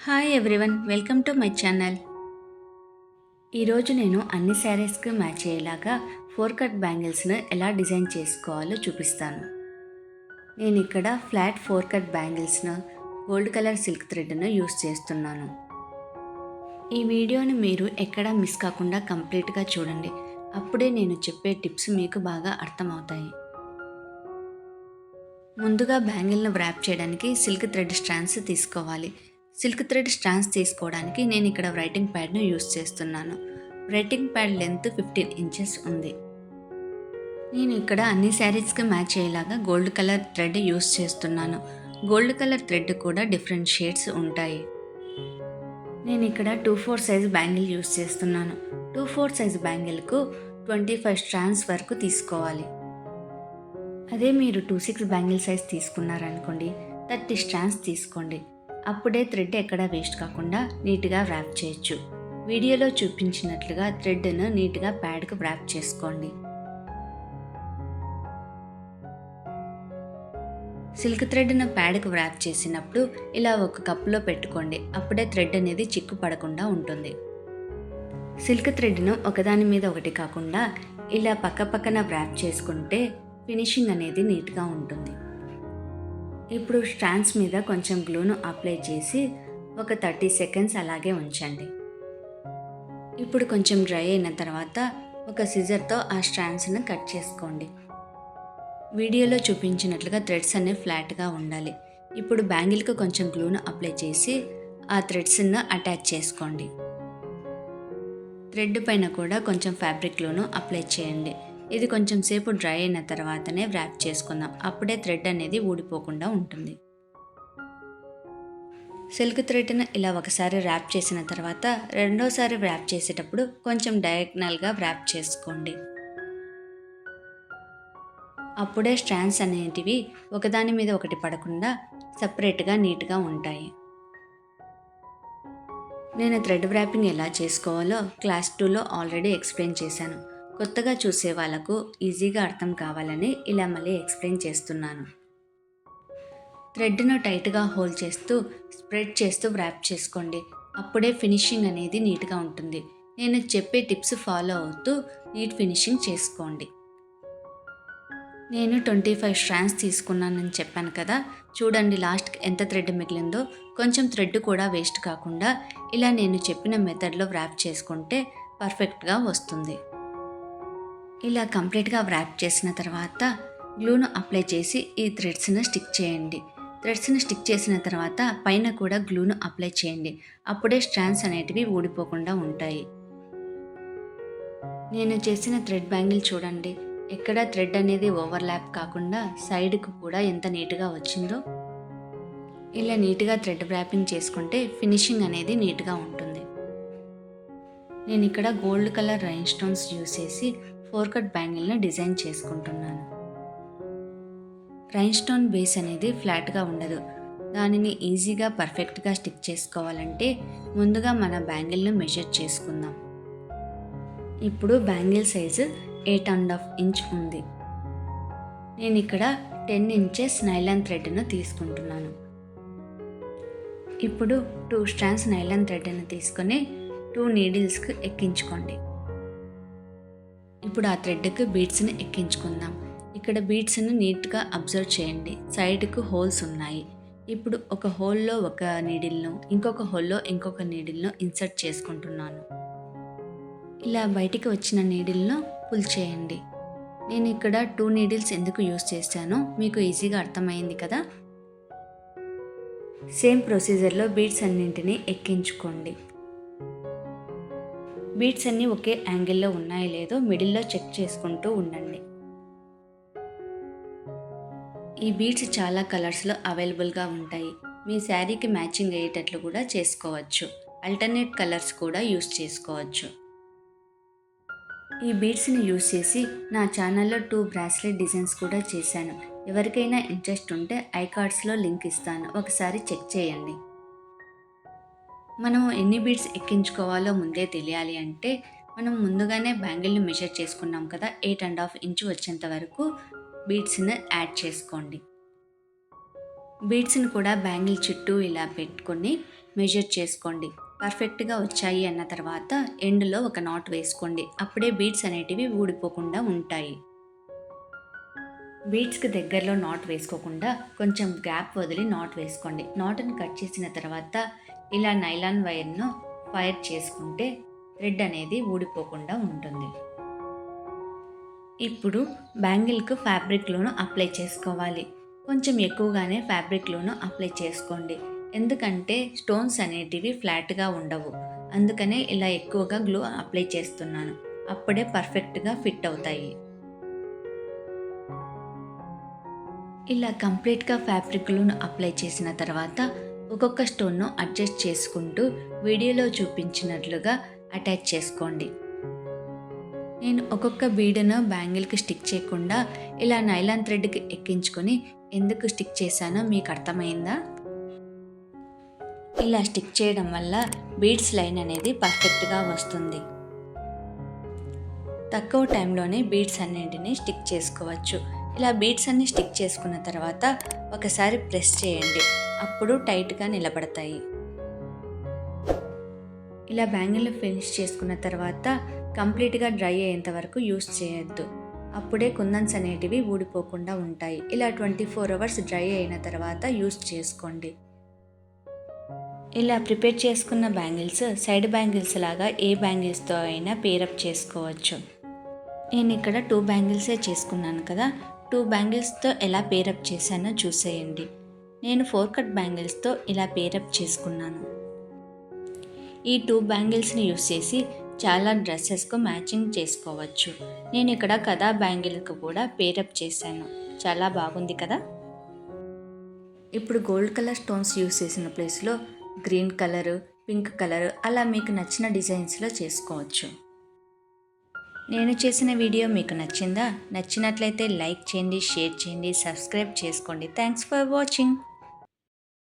Hi everyone, welcome to my channel. ఈరోజు నేను అన్ని శారీస్కి మ్యాచ్ అయ్యేలాగా 4 కట్ బ్యాంగిల్స్ను ఎలా డిజైన్ చేసుకోవాలో చూపిస్తాను. నేను ఇక్కడ ఫ్లాట్ 4 కట్ బ్యాంగిల్స్ను గోల్డ్ కలర్ సిల్క్ థ్రెడ్ను యూస్ చేస్తున్నాను. ఈ వీడియోని మీరు ఎక్కడా మిస్ కాకుండా కంప్లీట్గా చూడండి. అప్పుడే నేను చెప్పే టిప్స్ మీకు బాగా అర్థమవుతాయి. ముందుగా బ్యాంగిల్ను వ్రాప్ చేయడానికి సిల్క్ థ్రెడ్ స్ట్రాండ్స్ తీసుకోవాలి. సిల్క్ థ్రెడ్ స్ట్రాండ్స్ తీసుకోవడానికి నేను ఇక్కడ రైటింగ్ ప్యాడ్ను యూస్ చేస్తున్నాను. రైటింగ్ ప్యాడ్ లెంత్ 15 ఇంచెస్ ఉంది. నేను ఇక్కడ అన్ని శారీస్కి మ్యాచ్ అయ్యేలాగా గోల్డ్ కలర్ థ్రెడ్ యూస్ చేస్తున్నాను. గోల్డ్ కలర్ థ్రెడ్ కూడా డిఫరెంట్ షేడ్స్ ఉంటాయి. నేను ఇక్కడ 2/4 సైజ్ బ్యాంగిల్ యూస్ చేస్తున్నాను. 2/4 సైజ్ బ్యాంగిల్కు 25 స్ట్రాండ్స్ వరకు తీసుకోవాలి. అదే మీరు 2/6 బ్యాంగిల్ సైజ్ తీసుకున్నారనుకోండి, 30 స్ట్రాండ్స్ తీసుకోండి. అప్పుడే థ్రెడ్ ఎక్కడా వేస్ట్ కాకుండా నీట్గా వ్రాప్ చేయొచ్చు. వీడియోలో చూపించినట్లుగా థ్రెడ్ను నీట్గా ప్యాడ్కు వ్రాప్ చేసుకోండి. సిల్క్ థ్రెడ్ను ప్యాడ్కు వ్రాప్ చేసినప్పుడు ఇలా ఒక కప్పులో పెట్టుకోండి. అప్పుడే థ్రెడ్ అనేది చిక్కు పడకుండా ఉంటుంది. సిల్క్ థ్రెడ్ను ఒకదాని మీద ఒకటి కాకుండా ఇలా పక్కపక్కన వ్రాప్ చేసుకుంటే ఫినిషింగ్ అనేది నీట్గా ఉంటుంది. ఇప్పుడు స్ట్రాండ్స్ మీద కొంచెం గ్లూను అప్లై చేసి ఒక 30 సెకండ్స్ అలాగే ఉంచండి. ఇప్పుడు కొంచెం డ్రై అయిన తర్వాత ఒక సిజర్తో ఆ స్ట్రాండ్స్ని కట్ చేసుకోండి. వీడియోలో చూపించినట్లుగా థ్రెడ్స్ అనేవి ఫ్లాట్గా ఉండాలి. ఇప్పుడు బ్యాంగిల్కి కొంచెం గ్లూను అప్లై చేసి ఆ థ్రెడ్స్ను అటాచ్ చేసుకోండి. థ్రెడ్ పైన కూడా కొంచెం ఫ్యాబ్రిక్ గ్లూను అప్లై చేయండి. ఇది కొంచెం సేపు డ్రై అయిన తర్వాతనే వ్రాప్ చేసుకుందాం. అప్పుడే థ్రెడ్ అనేది ఊడిపోకుండా ఉంటుంది. సిల్క్ థ్రెడ్ను ఇలా ఒకసారి వ్రాప్ చేసిన తర్వాత రెండోసారి వ్రాప్ చేసేటప్పుడు కొంచెం డయాగ్నల్గా వ్రాప్ చేసుకోండి. అప్పుడే స్ట్రాండ్స్ అనేటివి ఒకదాని మీద ఒకటి పడకుండా సపరేట్గా నీట్గా ఉంటాయి. నేను థ్రెడ్ వ్రాపింగ్ ఎలా చేసుకోవాలో క్లాస్ 2లో ఆల్రెడీ ఎక్స్ప్లెయిన్ చేశాను. కొత్తగా చూసే వాళ్ళకు ఈజీగా అర్థం కావాలని ఇలా మళ్ళీ ఎక్స్ప్లెయిన్ చేస్తున్నాను. థ్రెడ్ను టైట్గా హోల్డ్ చేస్తూ స్ప్రెడ్ చేస్తూ వ్రాప్ చేసుకోండి. అప్పుడే ఫినిషింగ్ అనేది నీట్గా ఉంటుంది. నేను చెప్పే టిప్స్ ఫాలో అవుతూ నీట్ ఫినిషింగ్ చేసుకోండి. నేను 25 స్ట్రాండ్స్ తీసుకున్నానని చెప్పాను కదా, చూడండి లాస్ట్కి ఎంత థ్రెడ్ మిగిలిందో. కొంచెం థ్రెడ్ కూడా వేస్ట్ కాకుండా ఇలా నేను చెప్పిన మెథడ్లో వ్రాప్ చేసుకుంటే పర్ఫెక్ట్గా వస్తుంది. ఇలా కంప్లీట్గా వ్రాప్ చేసిన తర్వాత గ్లూను అప్లై చేసి ఈ థ్రెడ్స్ను స్టిక్ చేయండి. థ్రెడ్స్ని స్టిక్ చేసిన తర్వాత పైన కూడా గ్లూను అప్లై చేయండి. అప్పుడే స్ట్రాండ్స్ అనేటివి ఊడిపోకుండా ఉంటాయి. నేను చేసిన థ్రెడ్ బ్యాంగిల్ చూడండి, ఎక్కడ థ్రెడ్ అనేది ఓవర్లాప్ కాకుండా సైడ్కు కూడా ఎంత నీట్గా వచ్చిందో. ఇలా నీట్గా థ్రెడ్ వ్రాపింగ్ చేసుకుంటే ఫినిషింగ్ అనేది నీట్గా ఉంటుంది. నేను ఇక్కడ gold colour rain stones use చేసి 4 కట్ బ్యాంగిల్ను డిజైన్ చేసుకుంటున్నాను. రైన్ స్టోన్ బేస్ అనేది ఫ్లాట్గా ఉండదు. దానిని ఈజీగా పర్ఫెక్ట్గా స్టిక్ చేసుకోవాలంటే ముందుగా మన బ్యాంగిల్ను మెజర్ చేసుకుందాం. ఇప్పుడు బ్యాంగిల్ సైజు 8.5 ఇంచ్ ఉంది. నేను ఇక్కడ 10 ఇంచెస్ నైలాన్ థ్రెడ్ను తీసుకుంటున్నాను. ఇప్పుడు 2 స్ట్రాండ్స్ నైలాన్ థ్రెడ్ను తీసుకొని 2 నీడిల్స్కి ఎక్కించుకోండి. ఇప్పుడు ఆ థ్రెడ్కి బీడ్స్ని ఎక్కించుకుందాం. ఇక్కడ బీడ్స్ని నీట్గా అబ్జర్వ్ చేయండి. సైడ్కు హోల్స్ ఉన్నాయి. ఇప్పుడు ఒక హోల్లో ఒక నీడిల్ను, ఇంకొక హోల్లో ఇంకొక నీడిల్ను ఇన్సర్ట్ చేసుకుంటున్నాను. ఇలా బయటికి వచ్చిన నీడిల్ను పుల్ చేయండి. నేను ఇక్కడ 2 నీడిల్స్ ఎందుకు యూస్ చేశానో మీకు ఈజీగా అర్థమైంది కదా. సేమ్ ప్రొసీజర్లో బీడ్స్ అన్నింటినీ ఎక్కించుకోండి. బీడ్స్ అన్నీ ఒకే యాంగిల్లో ఉన్నాయో లేదో మిడిల్లో చెక్ చేసుకుంటూ ఉండండి. ఈ బీడ్స్ చాలా కలర్స్లో అవైలబుల్గా ఉంటాయి. మీ శారీకి మ్యాచింగ్ అయ్యేటట్లు కూడా చేసుకోవచ్చు. ఆల్టర్నేట్ కలర్స్ కూడా యూస్ చేసుకోవచ్చు. ఈ బీడ్స్ని యూస్ చేసి నా ఛానల్లో 2 బ్రాస్లెట్ డిజైన్స్ కూడా చేశాను. ఎవరికైనా ఇంట్రెస్ట్ ఉంటే ఐకార్డ్స్లో లింక్ ఇస్తాను, ఒకసారి చెక్ చేయండి. మనం ఎన్ని బీడ్స్ ఎక్కించుకోవాలో ముందే తెలియాలి అంటే మనం ముందుగానే బ్యాంగిల్ని మెజర్ చేసుకున్నాం కదా, 8.5 ఇంచ్ వచ్చేంత వరకు బీడ్స్ని యాడ్ చేసుకోండి. బీడ్స్ని కూడా బ్యాంగిల్ చుట్టూ ఇలా పెట్టుకొని మెజర్ చేసుకోండి. పర్ఫెక్ట్గా వచ్చాయి అన్న తర్వాత ఎండ్లో ఒక నాట్ వేసుకోండి. అప్పుడే బీడ్స్ అనేటివి ఊడిపోకుండా ఉంటాయి. బీడ్స్కి దగ్గరలో నాట్ వేసుకోకుండా కొంచెం గ్యాప్ వదిలి నాట్ వేసుకోండి. నాట్ని కట్ చేసిన తర్వాత ఇలా నైలాన్ వైర్ను ఫైర్ చేసుకుంటే థ్రెడ్ అనేది ఊడిపోకుండా ఉంటుంది. ఇప్పుడు బ్యాంగిల్కు ఫ్యాబ్రిక్ గ్లూను అప్లై చేసుకోవాలి. కొంచెం ఎక్కువగానే ఫ్యాబ్రిక్ గ్లూను అప్లై చేసుకోండి. ఎందుకంటే స్టోన్స్ అనేటివి ఫ్లాట్గా ఉండవు. అందుకనే ఇలా ఎక్కువగా గ్లూ అప్లై చేస్తున్నాను. అప్పుడే పర్ఫెక్ట్గా ఫిట్ అవుతాయి. ఇలా కంప్లీట్గా ఫ్యాబ్రిక్ గ్లూను అప్లై చేసిన తర్వాత ఒక్కొక్క స్టోన్ను అడ్జస్ట్ చేసుకుంటూ వీడియోలో చూపించినట్లుగా అటాచ్ చేసుకోండి. నేను ఒక్కొక్క బీడును బ్యాంగిల్కి స్టిక్ చేయకుండా ఇలా నైలాన్ థ్రెడ్కి ఎక్కించుకొని ఎందుకు స్టిక్ చేశానో మీకు అర్థమైందా? ఇలా స్టిక్ చేయడం వల్ల బీడ్స్ లైన్ అనేది పర్ఫెక్ట్గా వస్తుంది. తక్కువ టైంలోనే బీడ్స్ అన్నింటినీ స్టిక్ చేసుకోవచ్చు. ఇలా బీడ్స్ అన్ని స్టిక్ చేసుకున్న తర్వాత ఒకసారి ప్రెస్ చేయండి. అప్పుడు టైట్గా నిలబడతాయి. ఇలా బ్యాంగిల్ ఫినిష్ చేసుకున్న తర్వాత కంప్లీట్గా డ్రై అయ్యేంత వరకు యూస్ చేయొద్దు. అప్పుడే కుందన్స్ అనేటివి ఊడిపోకుండా ఉంటాయి. ఇలా 24 అవర్స్ డ్రై అయిన తర్వాత యూస్ చేసుకోండి. ఇలా ప్రిపేర్ చేసుకున్న బ్యాంగిల్స్ సైడ్ బ్యాంగిల్స్ లాగా ఏ బ్యాంగిల్స్తో అయినా పేరప్ చేసుకోవచ్చు. నేను ఇక్కడ 2 బ్యాంగిల్సే చేసుకున్నాను కదా. 2 బ్యాంగిల్స్తో ఎలా పేరప్ చేశానో చూసేయండి. నేను 4 కట్ బ్యాంగిల్స్తో ఇలా పేరప్ చేసుకున్నాను. ఈ 2 బ్యాంగిల్స్ని యూస్ చేసి చాలా డ్రెస్సెస్కు మ్యాచింగ్ చేసుకోవచ్చు. నేను ఇక్కడ కథా బ్యాంగిల్కు కూడా పేరప్ చేశాను. చాలా బాగుంది కదా. ఇప్పుడు గోల్డ్ కలర్ స్టోన్స్ యూస్ చేసిన ప్లేస్లో గ్రీన్ కలరు, పింక్ కలరు అలా మీకు నచ్చిన డిజైన్స్లో చేసుకోవచ్చు. నేను చేసిన వీడియో మీకు నచ్చిందా? నచ్చినట్లయితే లైక్ చేయండి, షేర్ చేయండి, సబ్స్క్రైబ్ చేసుకోండి. Thanks for watching.